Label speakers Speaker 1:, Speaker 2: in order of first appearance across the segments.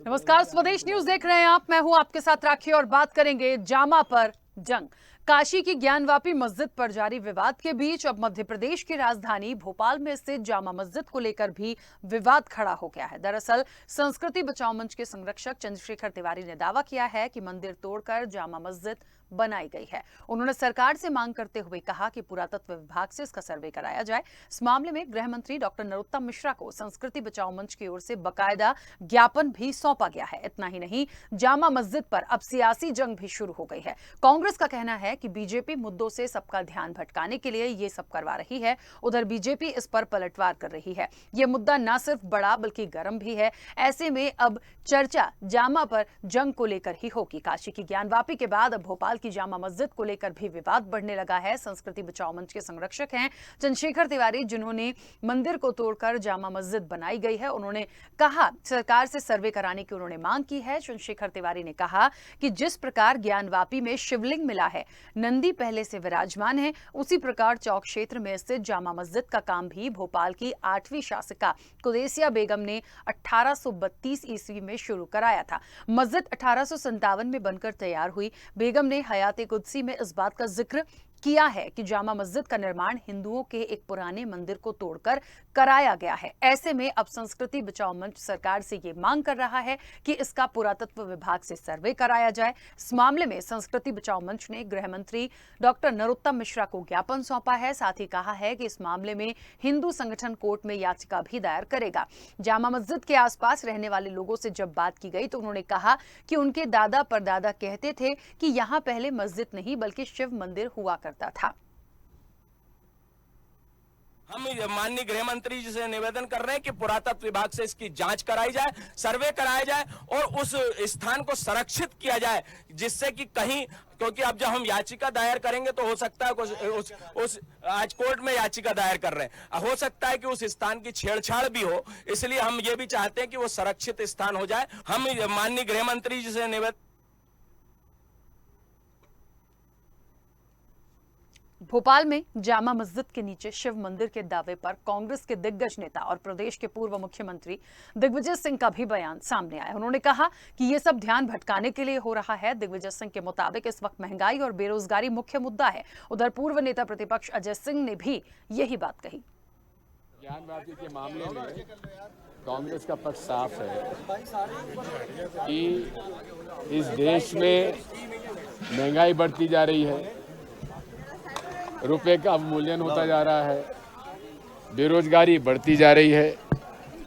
Speaker 1: नमस्कार, स्वदेश न्यूज देख रहे हैं आप। मैं हूं आपके साथ राखी और बात करेंगे जामा पर जंग। काशी की ज्ञानवापी मस्जिद पर जारी विवाद के बीच अब मध्य प्रदेश की राजधानी भोपाल में स्थित जामा मस्जिद को लेकर भी विवाद खड़ा हो गया है। दरअसल संस्कृति बचाओ मंच के संरक्षक चंद्रशेखर तिवारी ने दावा किया है कि मंदिर तोड़कर जामा मस्जिद बनाई गई है। उन्होंने सरकार से मांग करते हुए कहा कि पुरातत्व विभाग से इसका सर्वे कराया जाए। इस मामले में गृह मंत्री डॉक्टर नरोत्तम मिश्रा को संस्कृति बचाओ मंच की ओर से बकायदा ज्ञापन भी सौंपा गया है। इतना ही नहीं, जामा मस्जिद पर अब सियासी जंग भी शुरू हो गई है। कांग्रेस का कहना है कि बीजेपी मुद्दों से सबका ध्यान भटकाने के लिए ये सब करवा रही है। उधर बीजेपी इस पर पलटवार कर रही है। यह मुद्दा न सिर्फ बड़ा बल्कि गर्म भी है। ऐसे में अब चर्चा जामा पर जंग को लेकर ही होगी। काशी की ज्ञानवापी के बाद अब भोपाल की जामा मस्जिद को लेकर भी विवाद बढ़ने लगा है। संस्कृति बचाओ मंच के संरक्षक हैं चंद्रशेखर तिवारी, जिन्होंने मंदिर को तोड़कर जामा मस्जिद बनाई गई है। उन्होंने कहा सरकार से सर्वे कराने की उन्होंने मांग की है। चंद्रशेखर तिवारी ने कहा कि जिस प्रकार ज्ञानवापी में शिवलिंग मिला है, नंदी पहले से विराजमान है, उसी प्रकार चौक क्षेत्र में स्थित जामा मस्जिद का काम भी भोपाल की 8वीं शासिका कुदैसिया बेगम ने 1832 ईस्वी में शुरू कराया था। मस्जिद 1857 में बनकर तैयार हुई। बेगम ने हयाते कुदसी में इस बात का जिक्र किया है कि जामा मस्जिद का निर्माण हिंदुओं के एक पुराने मंदिर को तोड़कर कराया गया है। ऐसे में अब संस्कृति बचाओ मंच सरकार से ये मांग कर रहा है कि इसका पुरातत्व विभाग से सर्वे कराया जाए। इस मामले में संस्कृति बचाओ मंच ने गृह मंत्री डॉक्टर नरोत्तम मिश्रा को ज्ञापन सौंपा है। साथ ही कहा है कि इस मामले में हिंदू संगठन कोर्ट में याचिका भी दायर करेगा। जामा मस्जिद के आसपास रहने वाले लोगों से जब बात की गई तो उन्होंने कहा कि उनके दादा परदादा कहते थे कि यहाँ पहले मस्जिद नहीं बल्कि शिव मंदिर हुआ करता था।
Speaker 2: हम माननीय गृह मंत्री जी से निवेदन कर रहे हैं कि पुरातत्व विभाग से इसकी जांच कराई जाए, सर्वे कराया जाए और उस स्थान को संरक्षित किया जाए, जिससे कि कहीं, क्योंकि अब जब हम याचिका दायर करेंगे तो हो सकता है उस आज कोर्ट में याचिका दायर कर रहे हैं, हो सकता है कि उस स्थान की छेड़छाड़ भी हो। इसलिए हम ये भी चाहते हैं कि वो संरक्षित स्थान हो जाए। हम माननीय गृह मंत्री जी से निवेदन।
Speaker 1: भोपाल में जामा मस्जिद के नीचे शिव मंदिर के दावे पर कांग्रेस के दिग्गज नेता और प्रदेश के पूर्व मुख्यमंत्री दिग्विजय सिंह का भी बयान सामने आया। उन्होंने कहा कि ये सब ध्यान भटकाने के लिए हो रहा है। दिग्विजय सिंह के मुताबिक इस वक्त महंगाई और बेरोजगारी मुख्य मुद्दा है। उधर पूर्व नेता प्रतिपक्ष अजय सिंह ने भी यही बात कही।
Speaker 3: ज्ञानवापी के मामले में कांग्रेस का पक्ष साफ है कि इस देश में महंगाई बढ़ती जा रही है, रुपए का अवमूल्यन होता जा रहा है, बेरोजगारी बढ़ती जा रही है।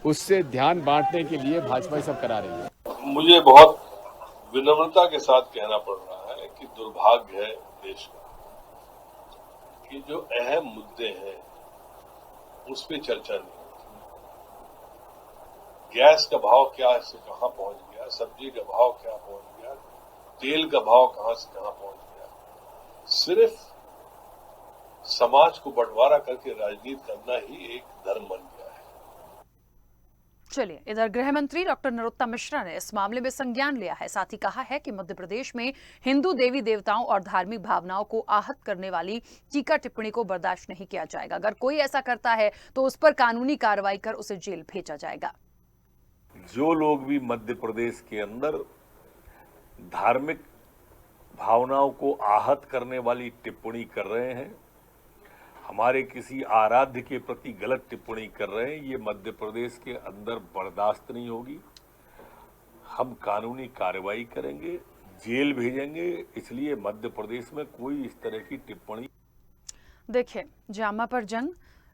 Speaker 3: उससे ध्यान बांटने के लिए भाजपा सब करा रही है।
Speaker 4: मुझे बहुत विनम्रता के साथ कहना पड़ रहा है कि दुर्भाग्य है देश का कि जो अहम मुद्दे हैं उस पर चर्चा नहीं होती। गैस का भाव क्या से कहां पहुंच गया, सब्जी का भाव क्या पहुंच गया, तेल का भाव कहां से कहां पहुंच गया। सिर्फ समाज को बंटवारा करके राजनीति करना ही एक धर्म बन गया है।
Speaker 1: चलिए, इधर गृह मंत्री डॉक्टर नरोत्तम मिश्रा ने इस मामले में संज्ञान लिया है। साथ ही कहा है कि मध्य प्रदेश में हिंदू देवी देवताओं और धार्मिक भावनाओं को आहत करने वाली टीका टिप्पणी को बर्दाश्त नहीं किया जाएगा। अगर कोई ऐसा करता है तो उस पर कानूनी कार्रवाई कर उसे जेल भेजा जाएगा।
Speaker 4: जो लोग भी मध्य प्रदेश के अंदर धार्मिक भावनाओं को आहत करने वाली टिप्पणी कर रहे हैं, हमारे किसी आराध्य के प्रति गलत टिप्पणी कर रहे हैं, ये मध्य प्रदेश के अंदर बर्दाश्त नहीं होगी। हम कानूनी कार्रवाई करेंगे, जेल भेजेंगे। इसलिए मध्य प्रदेश में कोई इस तरह की टिप्पणी।
Speaker 1: देखिए, जामा पर जंग,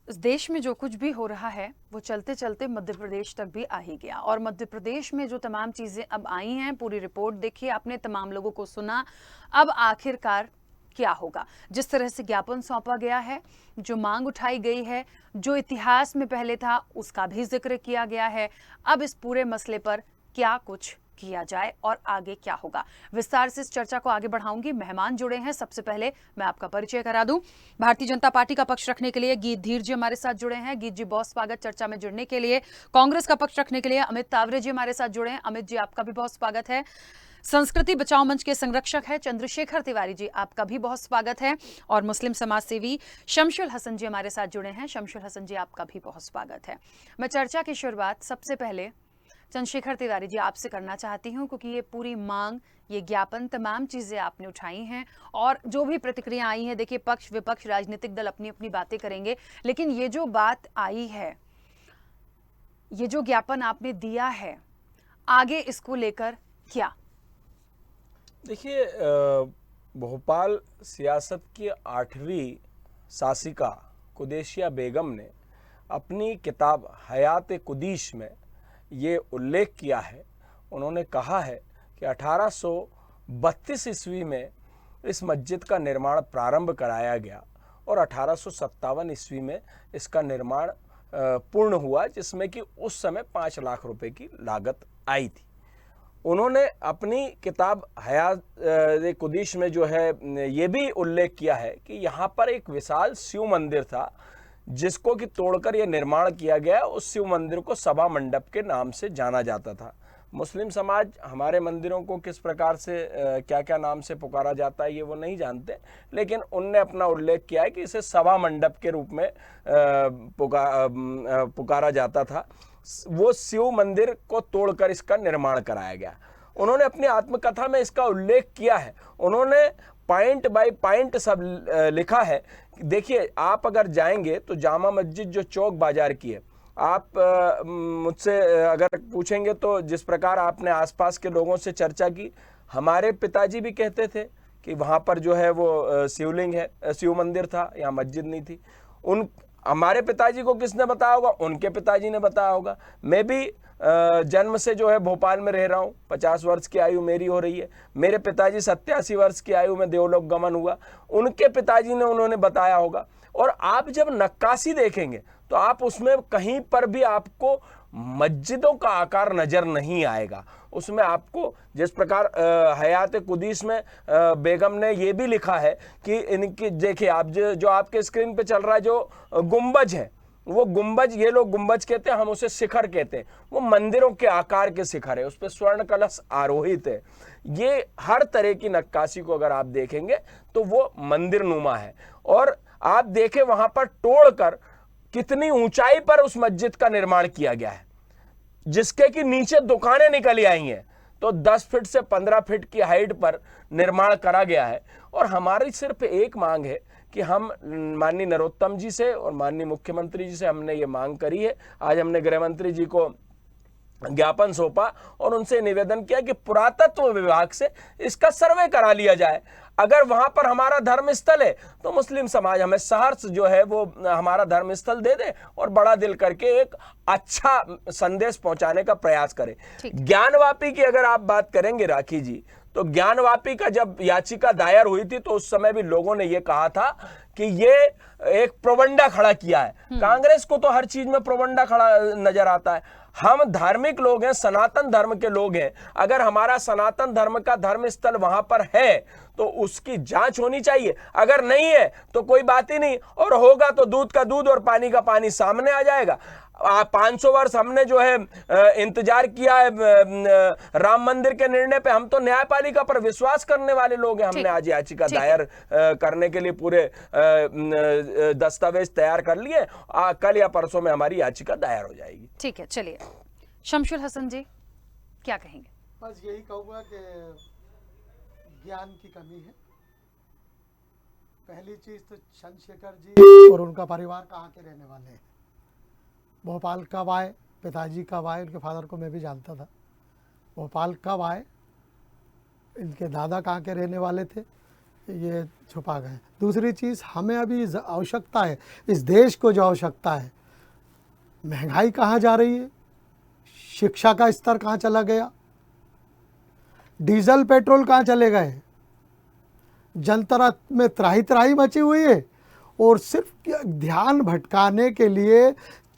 Speaker 1: इस देश में जो कुछ भी हो रहा है वो चलते चलते मध्य प्रदेश तक भी आ ही गया। और मध्य प्रदेश में जो तमाम चीजें अब आई हैं, पूरी रिपोर्ट देखिए आपने, तमाम लोगों को सुना। अब आखिरकार क्या होगा? जिस तरह से ज्ञापन सौंपा गया है, जो मांग उठाई गई है, जो इतिहास में पहले था उसका भी जिक्र किया गया है। अब इस पूरे मसले पर क्या कुछ किया जाए और आगे क्या होगा, विस्तार से इस चर्चा को आगे बढ़ाऊंगी। मेहमान जुड़े हैं। सबसे पहले मैं आपका परिचय करा दूं। भारतीय जनता पार्टी का पक्ष रखने के लिए गीत धीर जी हमारे साथ जुड़े हैं। गीत जी, बहुत स्वागत चर्चा में जुड़ने के लिए। कांग्रेस का पक्ष रखने के लिए अमित तावरे जी हमारे साथ जुड़े हैं। अमित जी, आपका भी बहुत स्वागत है। संस्कृति बचाओ मंच के संरक्षक है चंद्रशेखर तिवारी जी, आपका भी बहुत स्वागत है। और मुस्लिम समाज सेवी शमशुल हसन जी हमारे साथ जुड़े हैं। शमशुल हसन जी, आपका भी बहुत स्वागत है। मैं चर्चा की शुरुआत सबसे पहले चंद्रशेखर तिवारी जी, आपसे करना चाहती हूँ क्योंकि ये पूरी मांग, ये ज्ञापन, तमाम चीजें आपने उठाई हैं और जो भी प्रतिक्रिया आई है, देखिए पक्ष विपक्ष राजनीतिक दल अपनी अपनी बातें करेंगे, लेकिन ये जो बात आई है, ये जो ज्ञापन आपने दिया है, आगे इसको लेकर क्या?
Speaker 5: देखिए, भोपाल सियासत की 8वीं शासिका कुदैशिया बेगम ने अपनी किताब हयात कुदैश में ये उल्लेख किया है। उन्होंने कहा है कि 1832 ईस्वी में इस मस्जिद का निर्माण प्रारंभ कराया गया और 1857 ईस्वी में इसका निर्माण पूर्ण हुआ, जिसमें कि उस समय 5 लाख रुपए की लागत आई थी। उन्होंने अपनी किताब हयात कुदैश में जो है ये भी उल्लेख किया है कि यहाँ पर एक विशाल शिव मंदिर था जिसको कि तोड़कर यह निर्माण किया गया। उस शिव मंदिर को सभा मंडप के नाम से जाना जाता था। मुस्लिम समाज हमारे मंदिरों को किस प्रकार से क्या क्या नाम से पुकारा जाता है ये वो नहीं जानते, लेकिन उनने अपना उल्लेख किया है कि इसे सभा मंडप के रूप में पुकारा जाता था। वो शिव मंदिर को तोड़कर इसका निर्माण कराया गया। उन्होंने अपनी आत्मकथा में इसका उल्लेख किया है। उन्होंने पॉइंट बाय पॉइंट सब लिखा है। देखिए, आप अगर जाएंगे तो जामा मस्जिद जो चौक बाजार की है, आप मुझसे अगर पूछेंगे तो जिस प्रकार आपने आसपास के लोगों से चर्चा की, हमारे पिताजी भी कहते थे कि वहाँ पर जो है वो शिवलिंग है, शिव मंदिर था, यहाँ मस्जिद नहीं थी। हमारे पिताजी को किसने बताया होगा? उनके पिताजी ने बताया होगा। मैं भी जन्म से जो है भोपाल में रह रहा हूँ, 50 वर्ष की आयु मेरी हो रही है। मेरे पिताजी 87 वर्ष की आयु में देवलोक गमन हुआ, उनके पिताजी ने उन्होंने बताया होगा। और आप जब नक्काशी देखेंगे तो आप उसमें कहीं पर भी आपको मस्जिदों का आकार नजर नहीं आएगा। उसमें आपको जिस प्रकार हयात कुदैश में बेगम ने ये भी लिखा है कि इनकी, देखिए आप जो आपके स्क्रीन पे चल रहा है, जो गुंबज है, वो गुंबज, ये लोग गुंबज कहते हैं, हम उसे शिखर कहते हैं। वो मंदिरों के आकार के शिखर है, उस पर स्वर्ण कलश आरोहित है। ये हर तरह की नक्काशी को अगर आप देखेंगे तो वो मंदिर नुमा है। और आप देखें वहां पर तोड़कर कितनी ऊंचाई पर उस मस्जिद का निर्माण किया गया है, जिसके कि नीचे दुकानें निकली आई हैं। तो 10 फीट से 15 फीट की हाइट पर निर्माण करा गया है। और हमारी सिर्फ एक मांग है कि हम माननीय नरोत्तम जी से और माननीय मुख्यमंत्री जी से हमने ये मांग करी है। आज हमने गृह मंत्री जी को ज्ञापन सौंपा और उनसे निवेदन किया कि पुरातत्व विभाग से इसका सर्वे करा लिया जाए। अगर वहां पर हमारा धर्म स्थल है तो मुस्लिम समाज हमें सहर्ष जो है वो हमारा धर्म स्थल दे दे और बड़ा दिल करके एक अच्छा संदेश पहुंचाने का प्रयास करे। ज्ञानवापी की अगर आप बात करेंगे राखी जी, तो ज्ञानवापी का जब याचिका दायर हुई थी तो उस समय भी लोगों ने यह कहा था कि ये एक प्रोपगेंडा खड़ा किया है। कांग्रेस को तो हर चीज में प्रोपगेंडा खड़ा नजर आता है। हम धार्मिक लोग हैं, सनातन धर्म के लोग हैं। अगर हमारा सनातन धर्म का धर्म स्थल वहां पर है तो उसकी जांच होनी चाहिए। अगर नहीं है तो कोई बात ही नहीं, और होगा तो दूध का दूध और पानी का पानी सामने आ जाएगा। 500 वर्ष हमने जो है इंतजार किया है राम मंदिर के निर्णय पे। हम तो न्यायपालिका पर विश्वास करने वाले लोग हैं। हमने आज याचिका दायर करने के लिए पूरे दस्तावेज तैयार कर लिए। कल या परसों में हमारी याचिका दायर हो जाएगी।
Speaker 1: ठीक है, चलिए शमशुल हसन जी क्या कहेंगे?
Speaker 6: बस यही कहूँगा कि ज्ञान की कमी है। पहली चीज तो चंद्रशेखर जी और उनका परिवार कहाँ के रहने वाले हैं। भोपाल कब आए, पिताजी कब आए, उनके फादर को मैं भी जानता था। भोपाल कब आए, इनके दादा कहाँ के रहने वाले थे, ये छुपा गए। दूसरी चीज़, हमें अभी आवश्यकता है, इस देश को जो आवश्यकता है, महंगाई कहाँ जा रही है, शिक्षा का स्तर कहाँ चला गया, डीजल पेट्रोल कहाँ चले गए, जनता में त्राही त्राही मची हुई है। और सिर्फ ध्यान भटकाने के लिए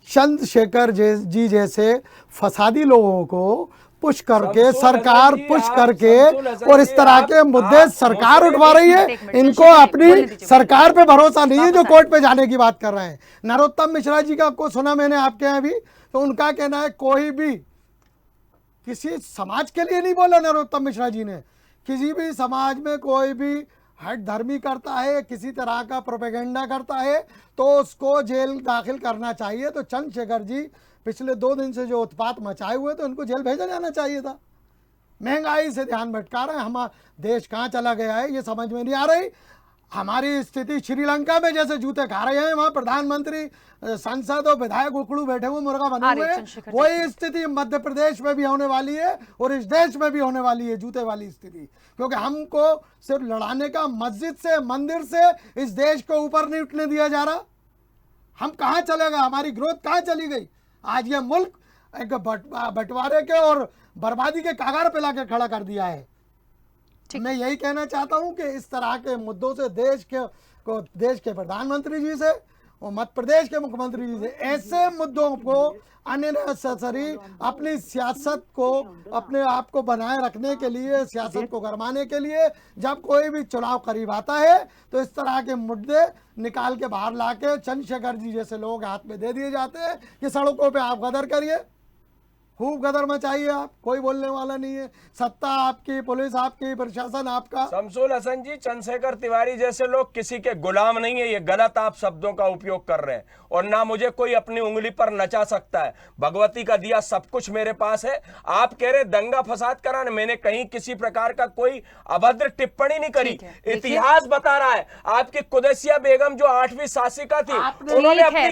Speaker 6: चंद्रशेखर जी जैसे फसादी लोगों को पुश करके, सरकार पुश करके और इस तरह के मुद्दे सरकार उठवा रही है। इनको अपनी सरकार पे भरोसा नहीं है जो कोर्ट पे जाने की बात कर रहे हैं। नरोत्तम मिश्रा जी का को सुना मैंने आपके यहाँ भी, तो उनका कहना है कोई भी किसी समाज के लिए नहीं बोला नरोत्तम मिश्रा जी ने, किसी भी समाज में कोई भी हट धर्मी करता है, किसी तरह का प्रोपेगेंडा करता है, तो उसको जेल दाखिल करना चाहिए। तो चंद्रशेखर जी पिछले 2 दिन से जो उत्पात मचाए हुए थे उनको जेल भेजा जाना चाहिए था। महंगाई से ध्यान भटका रहे हैं, हमारा देश कहाँ चला गया है ये समझ में नहीं आ रही। हमारी स्थिति श्रीलंका में जैसे जूते खा रहे हैं, वहाँ प्रधानमंत्री, सांसद और विधायक उकड़ू बैठे हुए मुर्गा बने हुए हैं, वही स्थिति मध्य प्रदेश में भी होने वाली है और इस देश में भी होने वाली है, जूते वाली स्थिति। क्योंकि हमको सिर्फ लड़ाने का मस्जिद से, मंदिर से इस देश को ऊपर नहीं उठने दिया जा रहा। हम कहाँ चलेगा, हमारी ग्रोथ कहाँ चली गई। आज ये मुल्क एक बंटवारे के और बर्बादी के कागार पे लाके खड़ा कर दिया है। मैं यही कहना चाहता हूं कि इस तरह के मुद्दों से देश के प्रधानमंत्री जी से और मध्य प्रदेश के मुख्यमंत्री जी से ऐसे मुद्दों को अननेसेसरी अपनी सियासत को, अपने आप को बनाए रखने के लिए, सियासत को गरमाने के लिए, जब कोई भी चुनाव करीब आता है तो इस तरह के मुद्दे निकाल के बाहर लाके चंद्रशेखर जी जैसे लोग हाथ में दे दिए जाते हैं कि सड़कों पे आप गदर करिए, खूब गदर मचाइए, आप कोई बोलने वाला नहीं है। सत्ता आपकी, पुलिस आपकी, प्रशासन आपका।
Speaker 5: शमसुल हसन जी, चंद्रशेखर तिवारी जैसे लोग किसी के गुलाम नहीं है। ये गलत आप शब्दों का उपयोग कर रहे हैं और ना मुझे कोई अपनी उंगली पर नचा सकता है। भगवती का दिया सब कुछ मेरे पास है। आप कह रहे दंगा फसाद कराने, मैंने कहीं किसी प्रकार का कोई अभद्र टिप्पणी नहीं करी। इतिहास बता रहा है, आपकी कुदैसिया बेगम जो 8वीं शासिका थी, उन्होंने अपनी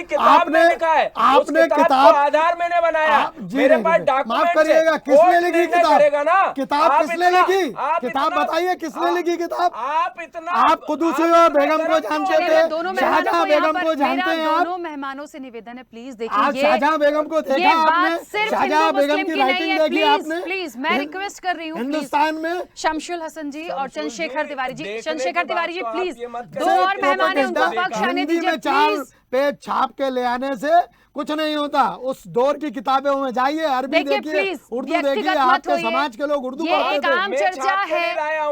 Speaker 5: किताब में लिखा है, आपने किताब आधार मैंने बनाया, मेरे पास डॉक्यूमेंट
Speaker 6: करिएगा। किसने लिखी किताब?
Speaker 5: ना
Speaker 6: किताब किसने लिखी? किताब बताइए किसने लिखी किताब?
Speaker 5: आप इतना,
Speaker 6: आप कुदूसिया बेगम को जानते थे, शाहजहां बेगम को जानते हैं आप।
Speaker 1: दोनों मेहमानों से निवेदन है, प्लीज देखिए,
Speaker 6: आप शाहजहां बेगम को देखा आपने? शाहजहां बेगम की राइटिंग देखी आपने?
Speaker 1: प्लीज मैं रिक्वेस्ट कर रही हूँ
Speaker 6: हिंदुस्तान में
Speaker 1: शमशुल हसन जी और चंद्रशेखर तिवारी जी, चंद्रशेखर तिवारी जी प्लीज,
Speaker 5: मत
Speaker 1: दो और मेहमान है उनको पक्ष आने दीजिए प्लीज।
Speaker 6: पेज छाप के ले आने से कुछ नहीं होता। उस दौर की किताबों में जाइए, अरबी देखिए, उर्दू देखिए, आपके समाज के लोग उर्दू पढ़ते थे।
Speaker 1: ये एक आम चर्चा है,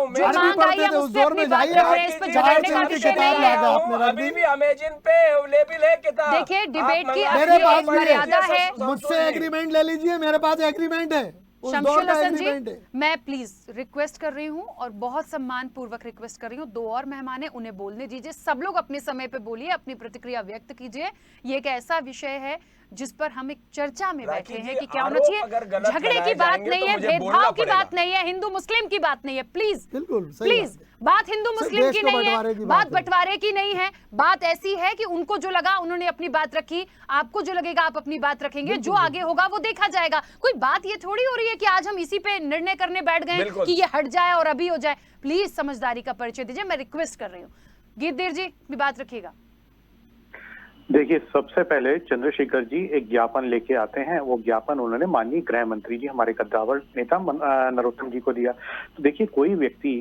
Speaker 1: जो मांग आई है उससे अपनी बात कर रहे हैं, इस पर झगड़ने का विषय नहीं है।
Speaker 5: अभी भी अमेज़न पे अवेलेबल है किताब।
Speaker 1: देखिए डिबेट की
Speaker 6: मेरे पास
Speaker 1: मर्यादा है।
Speaker 6: मुझसे एग्रीमेंट ले लीजिए, मेरे पास एग्रीमेंट है।
Speaker 1: शमशुल हसन जी, मैं प्लीज रिक्वेस्ट कर रही हूँ और बहुत सम्मान पूर्वक रिक्वेस्ट कर रही हूँ, 2 और मेहमान हैं, उन्हें बोलने दीजिए। सब लोग अपने समय पे बोलिए, अपनी प्रतिक्रिया व्यक्त कीजिए। ये एक ऐसा विषय है जिस पर हम एक चर्चा में बैठे हैं कि क्या होना चाहिए। झगड़े की बात नहीं है, भेदभाव की बात नहीं है, हिंदू मुस्लिम की बात नहीं है। प्लीज प्लीज, बात हिंदू मुस्लिम की नहीं है, बात बंटवारे की नहीं है। बात ऐसी है कि उनको जो लगा उन्होंने अपनी बात रखी, आपको जो लगेगा आप अपनी बात रखेंगे, जो आगे होगा वो देखा जाएगा। कोई बात ये थोड़ी हो रही है कि आज हम इसी पे निर्णय करने बैठ गए कि ये हट जाए और अभी हो जाए। प्लीज समझदारी का परिचय दीजिए, मैं रिक्वेस्ट कर रही हूँ। गीतदेव जी भी बात रखिएगा।
Speaker 7: देखिए, सबसे पहले चंद्रशेखर जी एक ज्ञापन लेके आते हैं। वो ज्ञापन उन्होंने माननीय गृह मंत्री जी, हमारे कद्दावर नेता नरोत्तम जी को दिया। तो देखिए, कोई व्यक्ति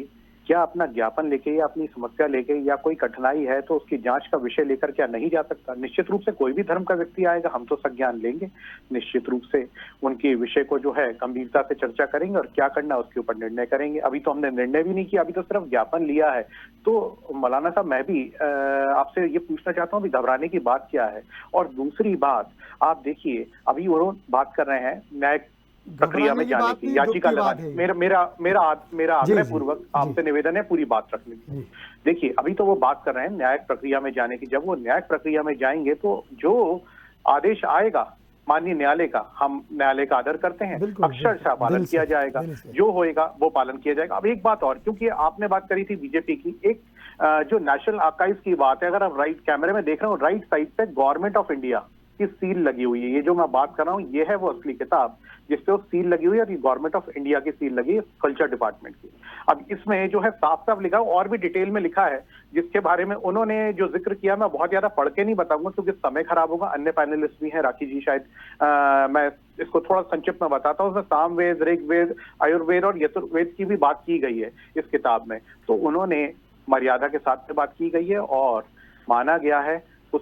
Speaker 7: क्या अपना ज्ञापन लेके या अपनी समस्या लेके या कोई कठिनाई है तो उसकी जांच का विषय लेकर क्या नहीं जा सकता? निश्चित रूप से कोई भी धर्म का व्यक्ति आएगा, हम तो संज्ञान लेंगे, निश्चित रूप से उनके विषय को जो है गंभीरता से चर्चा करेंगे और क्या करना है उसके ऊपर निर्णय करेंगे। अभी तो हमने निर्णय भी नहीं किया, अभी तो सिर्फ ज्ञापन लिया है। तो मौलाना साहब, मैं भी आपसे ये पूछना चाहता हूँ, अभी घबराने की बात क्या है? और दूसरी बात, आप देखिए, अभी वो बात कर रहे हैं न्यायिक प्रक्रिया में जाने की, याचिका लगाने। मेरा आग्रह पूर्वक आपसे निवेदन है पूरी बात रखने की। देखिए, अभी तो वो बात कर रहे हैं न्यायिक प्रक्रिया में जाने की। जब वो न्यायिक प्रक्रिया में जाएंगे तो जो आदेश आएगा माननीय न्यायालय का, हम न्यायालय का आदर करते हैं, अक्षरशः पालन किया जाएगा। जो होएगा वो पालन किया जाएगा। अब एक बात और, क्योंकि आपने बात करी थी बीजेपी की, एक जो नेशनल आर्काइव्स की बात है, अगर आप राइट कैमरे में देख रहे हो, राइट साइड पे गवर्नमेंट ऑफ इंडिया की सील लगी हुई है। ये जो मैं बात कर रहा हूँ, ये है वो असली किताब जिसपे वो सील लगी हुई है, और ये गवर्नमेंट ऑफ इंडिया की सील लगी है, कल्चर डिपार्टमेंट की। अब इसमें जो है साफ साफ लिखा है, और भी डिटेल में लिखा है, जिसके बारे में उन्होंने जो जिक्र किया, मैं बहुत ज्यादा पढ़ के नहीं बताऊंगा क्योंकि समय खराब होगा। अन्य पैनलिस्ट भी हैं, राखी जी शायद, मैं इसको थोड़ा संक्षिप्त में बताता हूँ। उसमें सामवेद, ऋग्वेद, आयुर्वेद और यजुर्वेद की भी बात की गई है इस किताब में। तो उन्होंने मर्यादा के साथ बात की गई है और माना गया है उस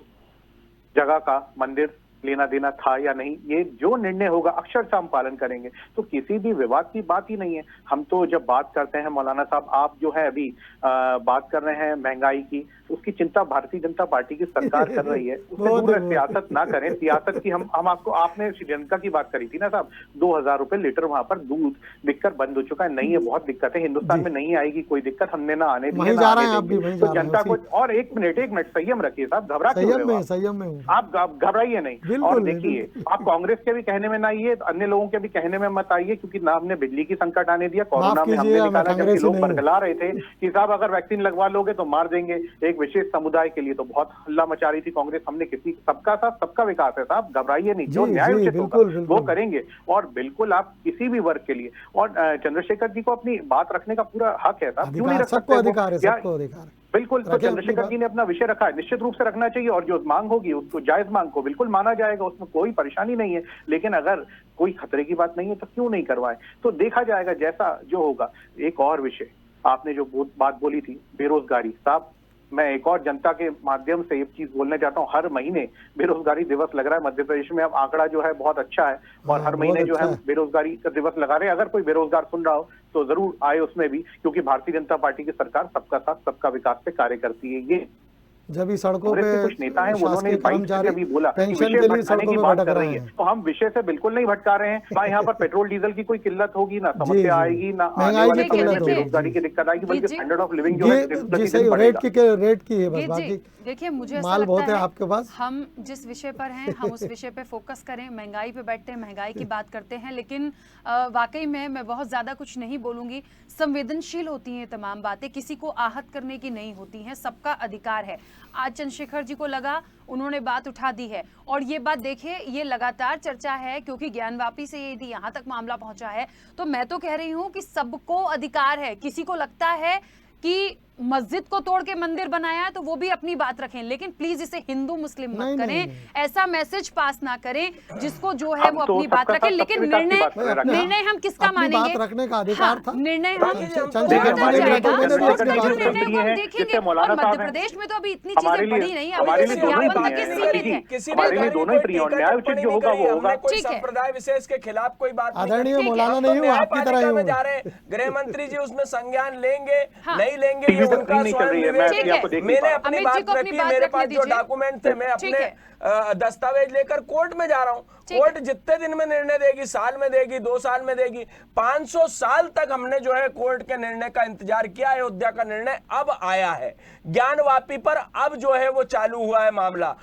Speaker 7: जगह का मंदिर लेना देना था या नहीं, ये जो निर्णय होगा अक्षरशः हम पालन करेंगे। तो किसी भी विवाद की बात ही नहीं है। हम तो जब बात करते हैं मौलाना साहब, आप जो है अभी बात कर रहे हैं महंगाई की, उसके जिसकी चिंता भारतीय जनता पार्टी की सरकार कर रही है उससे दूर सियासत ना करें। सियासत की हम आपको, आपने श्रीलंका की बात करी थी ना साहब, 2000 रुपए लीटर वहां पर दूध बिककर बंद हो चुका है। नहीं है, बहुत दिक्कत है, हिंदुस्तान में नहीं आएगी कोई दिक्कत, हमने ना आने दी,
Speaker 6: जा रहे हैं आप भी, वहीं जा
Speaker 7: तो
Speaker 6: रहे हैं
Speaker 7: जनता को। और एक मिनट संयम रखिए साहब, घबरा क्यों रहे हो आप?
Speaker 6: संयम में हूँ।
Speaker 7: आप घबराइए नहीं। और देखिए, आप कांग्रेस के भी कहने में ना आइए, अन्य लोगों के भी कहने में मत आइए, क्योंकि ना हमने बिजली की संकट आने दिया, कोरोना में हमने निकाला, जबकि लोग बरगला रहे थे कि साहब अगर वैक्सीन लगवा लोगे तो मार देंगे। एक विशेष समुदाय के लिए तो बहुत हल्ला मचा रही थी कांग्रेस। हमने किसी, सबका साथ सबका विकास है साहब, घबराइए नहीं, जो न्याय उचित होगा वो करेंगे। और बिल्कुल आप किसी भी वर्ग के लिए, और चंद्रशेखर जी को अपनी बात रखने का पूरा हक है साहब, क्यों नहीं रख सकते?
Speaker 6: सबको अधिकार है।
Speaker 7: बिल्कुल, तो चंद्रशेखर जी ने अपना विषय रखा है, निश्चित रूप से रखना चाहिए, और जो मांग होगी उसको, जायज मांग को बिल्कुल माना जाएगा, उसमें कोई परेशानी नहीं है। लेकिन अगर कोई खतरे की बात नहीं है तो क्यों नहीं करवाए, तो देखा जाएगा जैसा जो होगा। एक और विषय आपने जो बात बोली थी, बेरोजगारी, साहब मैं एक और जनता के माध्यम से एक चीज बोलना चाहता हूँ। हर महीने बेरोजगारी दिवस लग रहा है मध्य प्रदेश में, अब आंकड़ा जो है बहुत अच्छा है, और हर महीने जो है बेरोजगारी का दिवस लगा रहे हैं। अगर कोई बेरोजगार सुन रहा हो तो जरूर आए उसमें भी, क्योंकि भारतीय जनता पार्टी की सरकार सबका साथ सबका विकास पे कार्य करती है। ये
Speaker 6: जब भी सड़कों पे
Speaker 7: कुछ नेता हैं उन्होंने अभी बोला
Speaker 6: पेंशन के लिए सड़कों
Speaker 7: की
Speaker 6: पे
Speaker 7: बात
Speaker 6: भटक
Speaker 7: कर
Speaker 6: रहे
Speaker 7: रही
Speaker 6: हैं,
Speaker 7: है, तो हम विषय से बिल्कुल नहीं भटका रहे हैं। ना यहाँ पर पेट्रोल डीजल की कोई किल्लत होगी, ना समस्या आएगी, ना आने वाले समय में बेरोजगारी की दिक्कत आएगी, बल्कि स्टैंडर्ड ऑफ लिविंग जो है
Speaker 6: रेट की है बस, बाकी
Speaker 1: देखिए मुझे
Speaker 6: माल बहुत है आपके पास।
Speaker 1: हम जिस विषय पर हैं हम उस विषय पे फोकस करें। महंगाई पे बैठते हैं, महंगाई की बात करते हैं, लेकिन वाकई में मैं बहुत ज्यादा कुछ नहीं बोलूंगी। संवेदनशील होती हैं तमाम बातें, किसी को आहत करने की नहीं होती हैं, सबका अधिकार है। आज चंद्रशेखर जी को लगा, उन्होंने बात उठा दी है, और ये बात देखिए ये लगातार चर्चा है, क्योंकि ज्ञानवापी से यदि यहाँ तक मामला पहुंचा है तो मैं तो कह रही हूँ कि सबको अधिकार है। किसी को लगता है कि मस्जिद को तोड़ के मंदिर बनाया है तो वो भी अपनी बात रखें, लेकिन प्लीज इसे हिंदू मुस्लिम मत करें, ऐसा मैसेज पास ना करें। जिसको जो है वो अपनी बात रखें, लेकिन निर्णय हम किसका मानेंगे?
Speaker 6: रखने का अधिकार था,
Speaker 1: निर्णय हम देखेंगे। मध्य प्रदेश में तो अभी इतनी चीजें बड़ी नहीं,
Speaker 5: संप्रदाय विशेष के खिलाफ कोई बात
Speaker 6: आदरणीय मौलाना नहीं हूँ, आपकी तरह ही
Speaker 5: जा रहे हैं। गृह मंत्री जी उसमें संज्ञान लेंगे नहीं लेंगे,
Speaker 7: नहीं चल रही है।
Speaker 5: मैंने अपनी बात रखी, मेरे पास जो डॉक्यूमेंट थे मैं अपने दस्तावेज लेकर कोर्ट में जा रहा हूं। कोर्ट जितने दिन में निर्णय देगी, साल में देगी, 2 साल में देगी, 500 साल तक हमने जो है कोर्ट के निर्णय का इंतजार किया। अयोध्या का निर्णय अब आया है, ज्ञानवापी पर अब जो है वो चालू हुआ है मामला।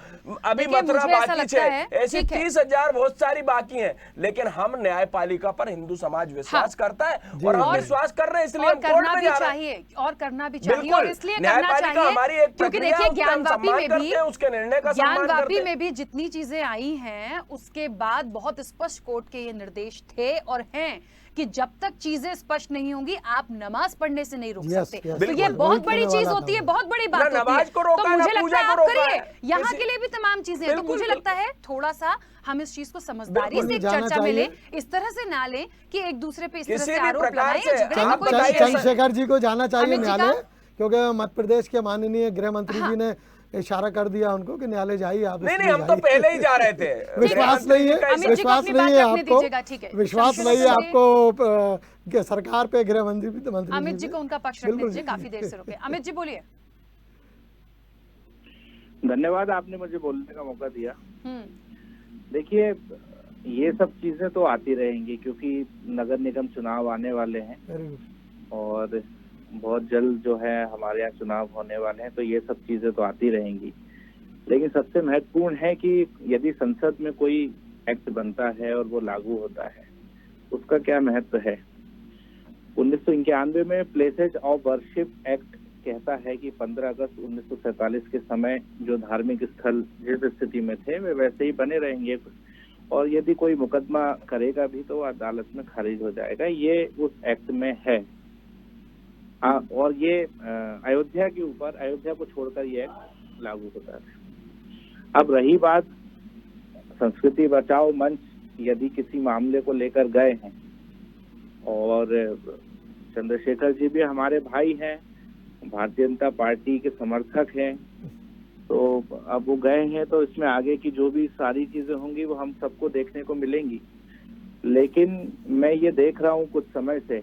Speaker 5: अभी मथुरा बाकी है, ऐसी 30,000 बहुत सारी बाकी हैं, लेकिन हम न्यायपालिका पर हिंदू समाज विश्वास करता है, और हम विश्वास कर रहे हैं, इसलिए हम कोर्ट में जा रहे हैं।
Speaker 1: और करना भी चाहिए, और इसलिए करना चाहिए
Speaker 5: हमारी एक
Speaker 1: क्योंकि देखिए ज्ञानवापी में भी,
Speaker 5: उसके निर्णय का
Speaker 1: ज्ञानवापी में भी जितनी चीजें आई हैं उसके बाद बहुत स्पष्ट कोर्ट के ये निर्देश थे और हैं कि जब तक चीजें स्पष्ट नहीं होंगी आप नमाज पढ़ने से नहीं रोक सकते। तो ये बहुत बड़ी चीज होती है, बहुत बड़ी बात होती है। तो मुझे लगता है आप करिए, यहाँ के लिए भी तमाम चीजें हैं। तो मुझे लगता है थोड़ा सा हम इस चीज को समझदारी से एक चर्चा में लें, इस तरह से ना लें कि एक दूसरे पे इस तरह से आरोप लगाएं।
Speaker 6: चंद्रशेखर जी को जाना चाहिए न्यायालय, क्योंकि मध्य प्रदेश के माननीय गृह मंत्री जी ने इशारा कर दिया उनको कि न्यायालय जाइए आप।
Speaker 5: नहीं, हम तो पहले ही जा रहे थे।
Speaker 6: विश्वास नहीं है, विश्वास नहीं है आपको, विश्वास नहीं है आपको सरकार पे, गृह मंत्री
Speaker 1: अमित जी को उनका पक्ष रखने दीजिए, काफी देर से रुके। अमित जी बोलिए।
Speaker 8: धन्यवाद, आपने मुझे बोलने का मौका दिया। देखिए ये सब चीजें तो आती रहेंगी, क्योंकि नगर निगम चुनाव आने वाले हैं और बहुत जल्द जो है हमारे यहाँ चुनाव होने वाले हैं, तो ये सब चीजें तो आती रहेंगी। लेकिन सबसे महत्वपूर्ण है कि यदि संसद में कोई एक्ट बनता है और वो लागू होता है, उसका क्या महत्व है। 1991 में प्लेसेज ऑफ वर्शिप एक्ट कहता है कि 15 अगस्त 1947 के समय जो धार्मिक स्थल जिस स्थिति में थे वे वैसे ही बने रहेंगे, और यदि कोई मुकदमा करेगा भी तो अदालत में खारिज हो जाएगा। ये उस एक्ट में है। और ये अयोध्या के ऊपर, अयोध्या को छोड़कर ये एक्ट लागू होता है। अब रही बात संस्कृति बचाओ मंच, यदि किसी मामले को लेकर गए हैं, और चंद्रशेखर जी भी हमारे भाई हैं, भारतीय जनता पार्टी के समर्थक हैं, तो अब वो गए हैं तो इसमें आगे की जो भी सारी चीजें होंगी वो हम सबको देखने को मिलेंगी। लेकिन मैं ये देख रहा हूँ कुछ समय से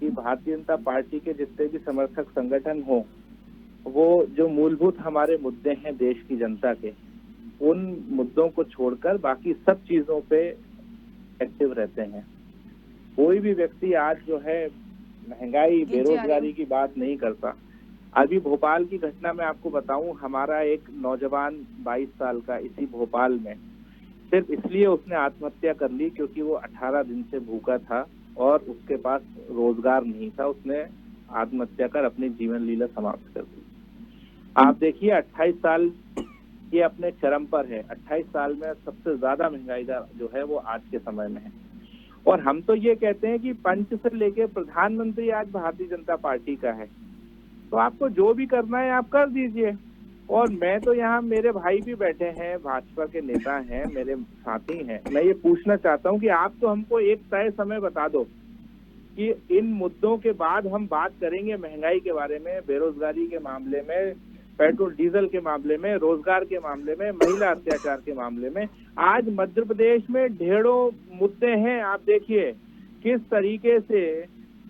Speaker 8: कि भारतीय जनता पार्टी के जितने भी समर्थक संगठन हो वो जो मूलभूत हमारे मुद्दे हैं देश की जनता के, उन मुद्दों को छोड़कर बाकी सब चीजों पे एक्टिव रहते हैं। कोई भी व्यक्ति आज जो है महंगाई बेरोजगारी की बात नहीं करता। अभी भोपाल की घटना मैं आपको बताऊं, हमारा एक नौजवान 22 साल का इसी भोपाल में सिर्फ इसलिए उसने आत्महत्या कर ली क्योंकि वो 18 दिन से भूखा था और उसके पास रोजगार नहीं था। उसने आत्महत्या कर अपनी जीवन लीला समाप्त कर दी। आप देखिए 28 साल ये अपने चरम पर है। 28 साल में सबसे ज्यादा महंगाई दर जो है वो आज के समय में है। और हम तो ये कहते हैं कि पंच से लेके प्रधानमंत्री आज भारतीय जनता पार्टी का है, तो आपको जो भी करना है आप कर दीजिए। और मैं तो यहाँ, मेरे भाई भी बैठे हैं, भाजपा के नेता हैं, मेरे साथी हैं, मैं ये पूछना चाहता हूँ कि आप तो हमको एक तय समय बता दो कि इन मुद्दों के बाद हम बात करेंगे महंगाई के बारे में, बेरोजगारी के मामले में, पेट्रोल डीजल के मामले में, रोजगार के मामले में, महिला अत्याचार के मामले में। आज मध्य प्रदेश में ढेरों मुद्दे हैं। आप देखिए किस तरीके से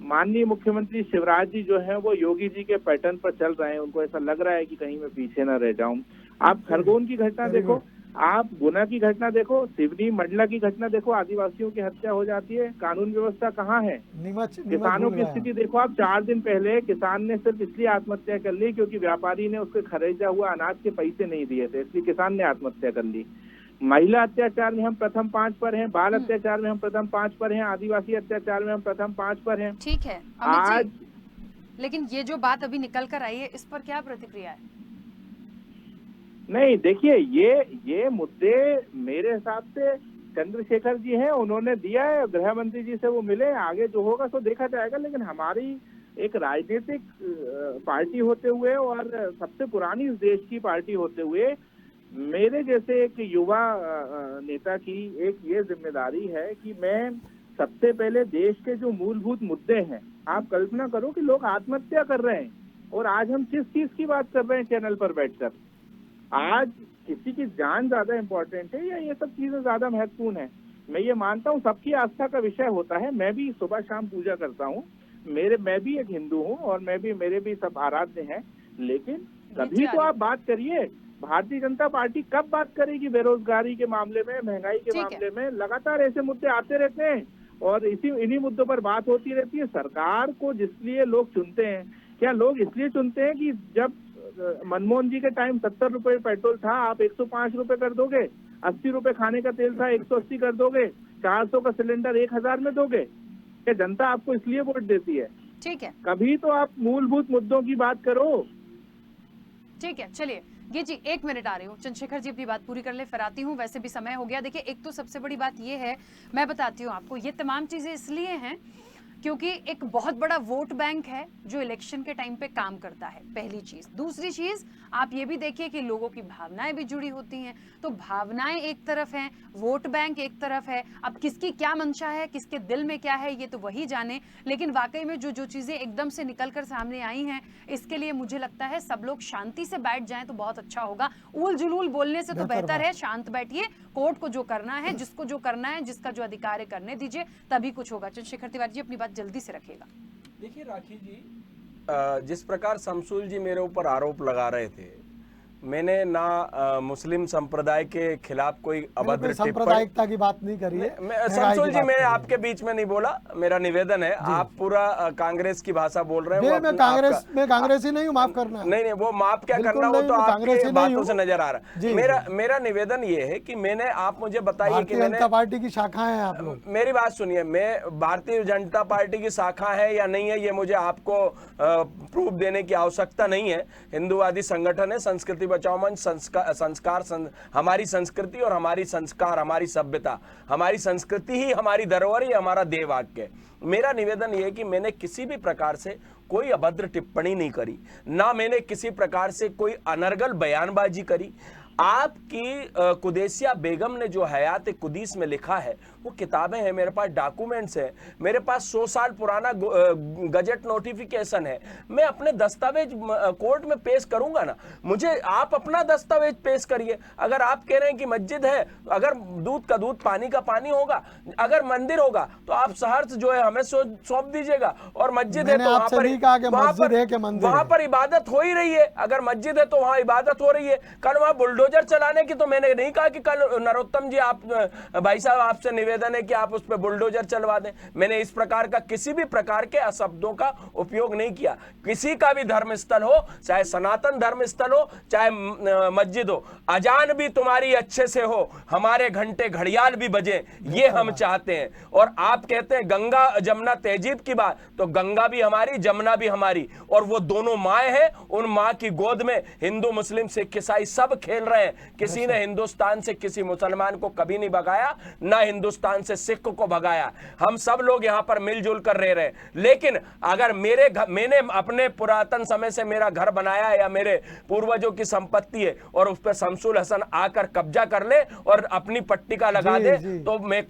Speaker 8: माननीय मुख्यमंत्री शिवराज जी जो हैं वो योगी जी के पैटर्न पर चल रहे हैं। उनको ऐसा लग रहा है कि कहीं मैं पीछे न रह जाऊं। आप खरगोन की घटना देखो, आप गुना की घटना देखो, सिवनी मंडला की घटना देखो, आदिवासियों की हत्या हो जाती है, कानून व्यवस्था कहाँ है? किसानों की स्थिति देखो आप। 4 दिन पहले किसान ने सिर्फ इसलिए आत्महत्या कर ली क्योंकि व्यापारी ने उसके खरीदा हुआ अनाज के पैसे नहीं दिए थे, इसलिए किसान ने आत्महत्या कर ली। महिला अत्याचार में हम प्रथम 5 पर हैं, बाल अत्याचार में हम प्रथम 5 पर हैं, आदिवासी अत्याचार में हम प्रथम 5 पर हैं।
Speaker 1: ठीक है
Speaker 8: आज,
Speaker 1: लेकिन ये जो बात अभी निकल कर आई है, इस पर क्या प्रतिक्रिया है?
Speaker 8: नहीं देखिए, ये मुद्दे मेरे हिसाब से चंद्रशेखर जी हैं, उन्होंने दिया है, गृह मंत्री जी से वो मिले, आगे जो होगा तो देखा जाएगा। लेकिन हमारी एक राजनीतिक पार्टी होते हुए और सबसे पुरानी इस देश की पार्टी होते हुए मेरे जैसे एक युवा नेता की एक ये जिम्मेदारी है कि मैं सबसे पहले देश के जो मूलभूत मुद्दे हैं, आप कल्पना करो कि लोग आत्महत्या कर रहे हैं और आज हम किस चीज की बात कर रहे हैं चैनल पर बैठकर। आज किसी की जान ज्यादा इम्पोर्टेंट है या ये सब चीजें ज्यादा महत्वपूर्ण है? मैं ये मानता हूँ सबकी आस्था का विषय होता है। मैं भी सुबह शाम पूजा करता हूँ, मैं भी एक हिंदू हूँ और मेरे भी सब आराध्य हैं। लेकिन कभी तो आप बात करिए, भारतीय जनता पार्टी कब बात करेगी बेरोजगारी के मामले में, महंगाई के मामले में? लगातार ऐसे मुद्दे आते रहते हैं और इन्हीं मुद्दों पर बात होती रहती है। सरकार को जिसलिए लोग चुनते हैं, क्या लोग इसलिए चुनते हैं कि जब मनमोहन जी के टाइम 70 रुपए पेट्रोल था, आप 105 रुपए कर दोगे? 80 रुपए खाने का तेल था, 180 कर दोगे? 400 का सिलेंडर 1000 में दोगे? क्या जनता आपको इसलिए वोट देती है?
Speaker 1: ठीक है,
Speaker 8: कभी तो आप मूलभूत मुद्दों की बात करो।
Speaker 1: ठीक है, चलिए ये जी 1 मिनट आ रही हूँ, चंद्रशेखर जी अपनी बात पूरी कर ले, फिर आती हूँ। वैसे भी समय हो गया। देखिए, एक तो सबसे बड़ी बात ये है, मैं बताती हूँ आपको, ये तमाम चीजें इसलिए हैं क्योंकि एक बहुत बड़ा वोट बैंक है जो इलेक्शन के टाइम पे काम करता है, पहली चीज। दूसरी चीज, आप ये भी देखिए कि लोगों की भावनाएं भी जुड़ी होती हैं। तो भावनाएं एक तरफ हैं, वोट बैंक एक तरफ है। अब किसकी क्या मंशा है, किसके दिल में क्या है, ये तो वही जाने। लेकिन वाकई में जो चीजें एकदम से निकल कर सामने आई हैं, इसके लिए मुझे लगता है सब लोग शांति से बैठ जाएं तो बहुत अच्छा होगा। उल जुलूल बोलने से तो बेहतर है शांत बैठिए, कोर्ट को जो करना है, जिसको जो करना है, जिसका जो अधिकार है करने दीजिए, तभी कुछ होगा। चंद्रशेखर तिवारी जी अपनी बात जल्दी से रखिएगा।
Speaker 5: देखिए राखी जी, जिस प्रकार शमसूल जी मेरे ऊपर आरोप लगा रहे थे, मैंने ना मुस्लिम संप्रदाय के खिलाफ कोई अभद्र
Speaker 6: सांप्रदायिकता की बात नहीं करी है।
Speaker 5: शमसूल जी, मैं आपके बीच में नहीं बोला, मेरा निवेदन है। आप पूरा कांग्रेस की भाषा बोल रहे हैं।
Speaker 6: मैं कांग्रेसी नहीं हूँ, माफ करना।
Speaker 5: नहीं, वो माफ क्या करना, वो तो आपकी बातों से नजर आ रहा है। मेरा निवेदन ये है कि आप मुझे बताइए कि
Speaker 6: जनता पार्टी की शाखा है आप लोग।
Speaker 5: मेरी बात सुनिए, मैं भारतीय जनता पार्टी की शाखा है या नहीं है, ये मुझे आपको प्रूफ देने की आवश्यकता नहीं है। हिंदूवादी संगठन है, संस्कृति बचाओ मंच, संस्कार हमारी संस्कृति और हमारी संस्कार, हमारी सभ्यता, हमारी संस्कृति ही हमारी धरोहर, ही हमारा देवाक्य। मेरा निवेदन यह है कि मैंने किसी भी प्रकार से कोई अभद्र टिप्पणी नहीं करी, ना मैंने किसी प्रकार से कोई अनर्गल बयानबाजी करी। आपकी कुदैसिया बेगम ने जो हयात कुदीस में लिखा है वो किताबें हैं, मेरे पास डॉक्यूमेंट्स हैं, मेरे पास 100 साल पुराना गजट नोटिफिकेशन है। मैं अपने दस्तावेज कोर्ट में पेश करूंगा ना, मुझे आप अपना दस्तावेज पेश करिए। अगर आप कह रहे हैं कि मस्जिद है, अगर दूध का दूध पानी का पानी होगा, अगर मंदिर होगा तो आप सहर्ष जो है हमें सौंप दीजिएगा, और मस्जिद है तो वहां पर इबादत हो ही रही है। अगर मस्जिद है तो वहां इबादत हो रही है। कल वहां बुलडोजर चलाने की तो मैंने नहीं कहा कि कल नरोत्तम जी आप भाई साहब आपसे निवेदन है कि आप उस पर बुलडोजर चलवा दें। मैंने इस प्रकार का किसी भी प्रकार के अशब्दों का उपयोग नहीं किया। किसी का भी धर्मस्थल हो, चाहे सनातन धर्मस्थल हो, चाहे मस्जिद हो, अजान भी तुम्हारी अच्छे से हो, हमारे घंटे घड़ियाल भी बजे, ये हम चाहते हैं। और आप कहते हैं गंगा जमुना तहजीब की बात, तो गंगा भी हमारी, जमुना भी हमारी, और वो दोनों माएं हैं। उन मां की गोद में हिंदू मुस्लिम सिख ईसाई सब खेल रहे हैं। किसी ने हिंदुस्तान से किसी मुसलमान को कभी नहीं भगाया, ना हिंदुस्तान से सिख को भगाया। हम सब लोग यहां पर मिलजुल कर रह रहे हैं। लेकिन अगर मैंने अपने पुरातन समय से मेरा घर बनाया है या मेरे पूर्वजों की संपत्ति है और उस पर शमसुल हसन आकर कब्जा कर ले और अपनी पट्टिका लगा दे, तो मैं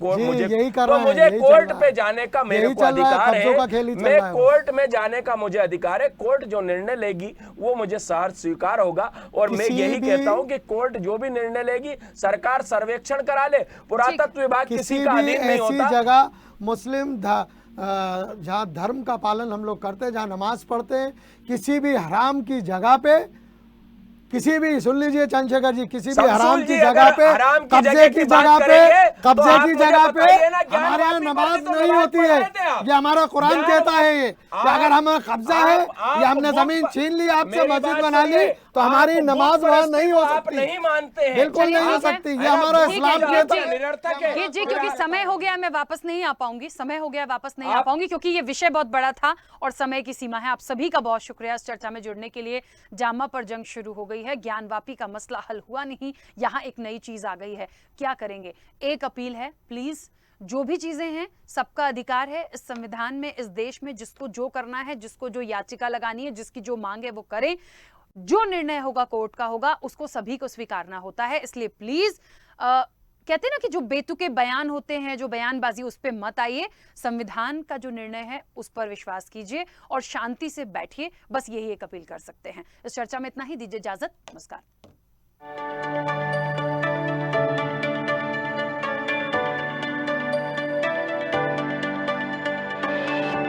Speaker 5: मुझे कोर्ट पे जाने का मेरे को अधिकार है। मैं कोर्ट में जाने का मुझे अधिकार है। कोर्ट जो निर्णय लेगी वो मुझे सहर्ष स्वीकार होगा। और मैं यही कहता हूं कि कोर्ट जो भी निर्णय लेगी, सरकार सर्वेक्षण करा ले। पुरातत्व विभाग किसी का अधीन नहीं होता।
Speaker 6: ऐसी जगह मुस्लिम जहाँ धर्म का पालन हम लोग करते हैं, जहाँ नमाज पढ़ते हैं, किसी भी हराम की जगह पे, किसी भी, सुन लीजिए चंद्रशेखर जी, किसी भी हराम की जगह पे, कब्जे की जगह पे हमारे यहाँ नमाज नहीं होती है। ये हमारा कुरान कहता है ये कि अगर हमें कब्जा है या हमने जमीन छीन ली, आपसे मस्जिद बना ली, तो हमारी नमाज वहाँ नहीं हो सकती।
Speaker 5: नहीं मानते हैं,
Speaker 6: बिल्कुल नहीं हो सकती। ये हमारा इस्लाम कहता है।
Speaker 1: जी, क्योंकि समय हो गया, मैं वापस नहीं आ पाऊंगी, समय हो गया, वापस नहीं आ पाऊंगी, क्योंकि ये विषय बहुत बड़ा था और समय की सीमा है। आप सभी का बहुत शुक्रिया इस चर्चा में जुड़ने के लिए। जामा पर जंग शुरू हो गई है, ज्ञानवापी का मसला हल हुआ नहीं, यहाँ एक नई चीज आ गई है। क्या करेंगे? एक अपील है, प्लीज जो भी चीजें हैं, सबका अधिकार है इस संविधान में, इस देश में, जिसको जो करना है, जिसको जो याचिका लगानी है, जिसकी जो मांग है वो करें। जो निर्णय होगा कोर्ट का होगा, उसको सभी को स्वीकारना होता है। इसलिए प्लीज कहते हैं ना कि जो बेतुके बयान होते हैं, जो बयानबाजी, उस पर मत आइए। संविधान का जो निर्णय है उस पर विश्वास कीजिए और शांति से बैठिए। बस यही एक अपील कर सकते हैं। इस चर्चा में इतना ही, दीजिए इजाजत, नमस्कार।